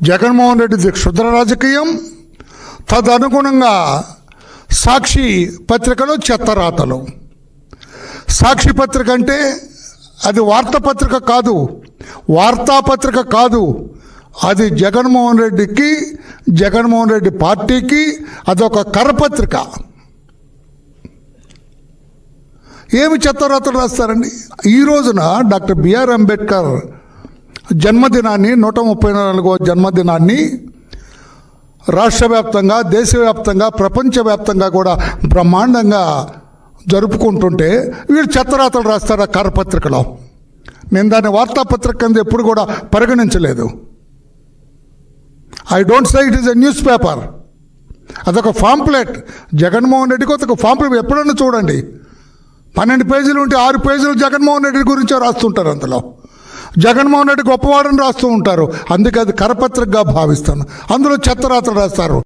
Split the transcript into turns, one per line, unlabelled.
జగన్మోహన్ రెడ్డిది క్షుద్ర రాజకీయం, తదనుగుణంగా సాక్షి పత్రికలో చెత్తరాతలు. సాక్షి పత్రిక అంటే అది వార్తాపత్రిక కాదు, వార్తాపత్రిక కాదు, అది జగన్మోహన్ రెడ్డికి, జగన్మోహన్ రెడ్డి పార్టీకి అదొక కరపత్రిక. ఏమి చెత్తరాతలు రాస్తారండి? ఈ రోజున డాక్టర్ బిఆర్ అంబేద్కర్ జన్మదినాన్ని, 134వ జన్మదినాన్ని రాష్ట్ర వ్యాప్తంగా, దేశవ్యాప్తంగా, ప్రపంచవ్యాప్తంగా కూడా బ్రహ్మాండంగా జరుపుకుంటుంటే వీళ్ళు చెత్తరాతలు రాస్తారు ఆ కరపత్రికలో. నేను దాన్ని వార్తాపత్రిక కింద ఎప్పుడు కూడా పరిగణించలేదు. I don't say it is a news paper. అదొక పాంప్లెట్. జగన్మోహన్ రెడ్డికి ఒక పాంప్లెట్ ఎప్పుడన్నా చూడండి, 12 పేజీలు ఉంటే 6 పేజీలు జగన్మోహన్ రెడ్డి గురించే రాస్తుంటారు. అందులో జగన్మోహన్ రెడ్డి గొప్పవాడని రాస్తూ ఉంటారు. అందుకే అది కరపత్రికగా భావిస్తాను. అందులో చెత్తరాతలు రాస్తారు.